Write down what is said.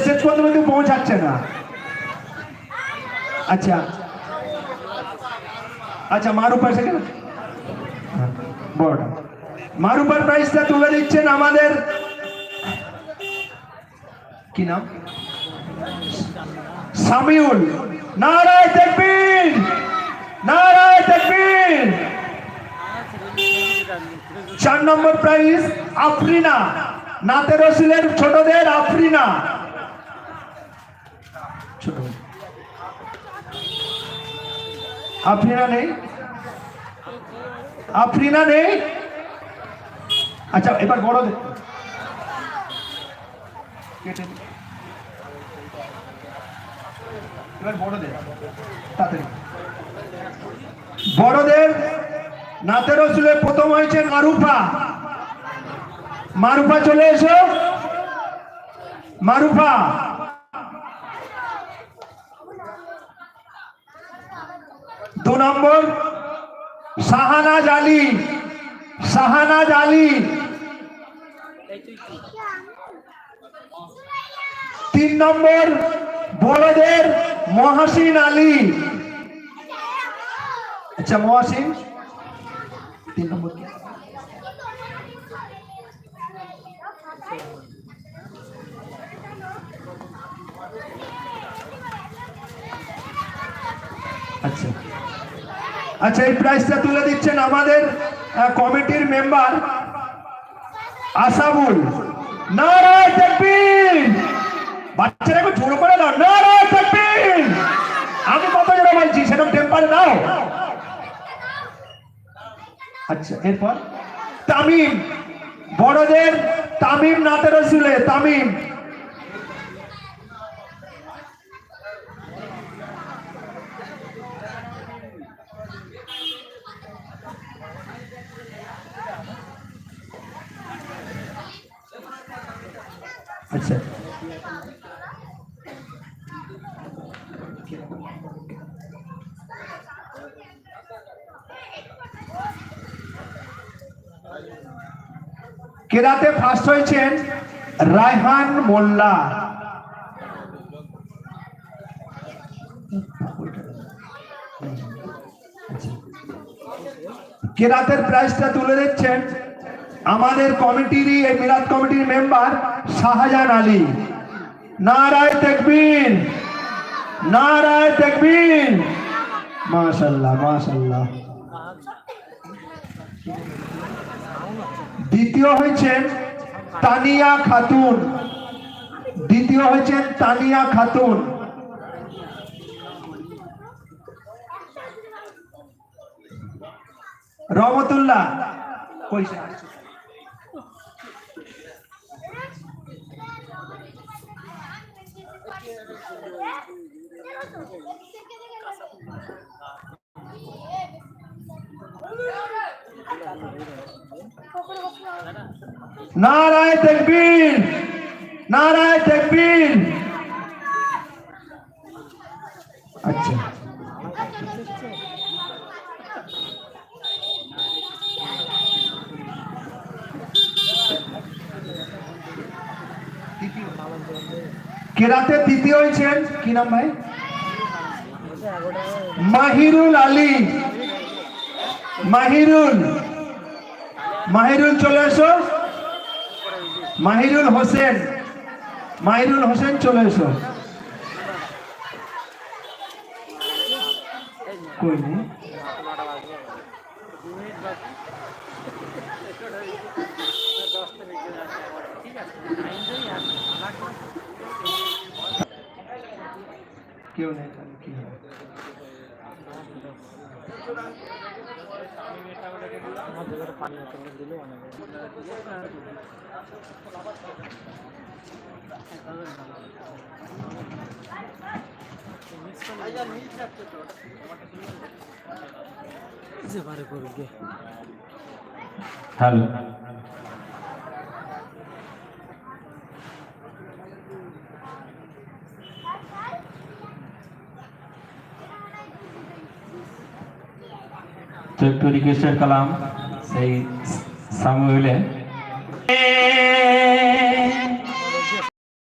শেষ পর্যন্ত পৌঁছাচ্ছে না। আচ্ছা আচ্ছা, মারুপার সেখানে বড়টা মারুপার প্রাইজটা তুলে দিচ্ছেন আমাদের কি নাম, সামিউল। নারায়ে তাকবীর, নারায়ে তাকবীর। 4 নম্বর প্রাইজ আফরিনা, নাতে রসুলের ছোটদের আফরিনা। আফরিনা নেই, আফরিনা নেই। আচ্ছা এবার বড়দের কেটে, এবার বড়দের তাড়াতাড়ি। বড়দের নাতে রসুলের প্রথম হয়েছে মারুফা। মারুফা চলে এসো, মারুফা। দু নম্বর শাহানাজ আলী, শাহানাজ আলী। 3 নম্বর বড়দের মহাসিন আলী। আচ্ছা মহাসিন 3 নম্বর কি? আচ্ছা আচ্ছা, এই প্রাইজটা তুলে দিচ্ছেন আমাদের কমিটির মেম্বার আসাবুল। নারায়ে তাকবীর। বাচ্চারা একটু জোর করে দাও, নারায়ে তাকবীর। আমি কত জোরে বলছি, সেরকম টেম্পারে দাও। আচ্ছা এরপর তামিম, বড়দের তামিম, নাতে রসুলে তামিম। আচ্ছা কেরাতে ফার্স্ট হয়েছেন রায়হান মোল্লা। কেরাতের প্রাইজটা তুলে দিচ্ছেন আমাদের কমিটির, এই মিলাদ কমিটির মেম্বার শাহজাহান আলী। নারায়ে তাকবীর, নারায়ে তাকবীর। মাশাআল্লাহ মাশাআল্লাহ। দ্বিতীয় হয়েছেন তানিয়া খাতুন, দ্বিতীয় হয়েছেন তানিয়া খাতুন। রহমতুল্লাহ কইছে নারায়ে তাকবীর, নারায়ে তাকবীর। আচ্ছা কেরাতে তৃতীয় হয়েছেন কি নাম ভাই, মাহিরুল আলী। মাহিরুল, মাহিরুল চলে এসো। মাহিরুল হোসেন, মাহিরুল হোসেন চলে এসো। কই নেই, কেউ নেই, কি হবে? হ্যালো तो एक रिक्वेस्टेड कलाम सही सामुएल है।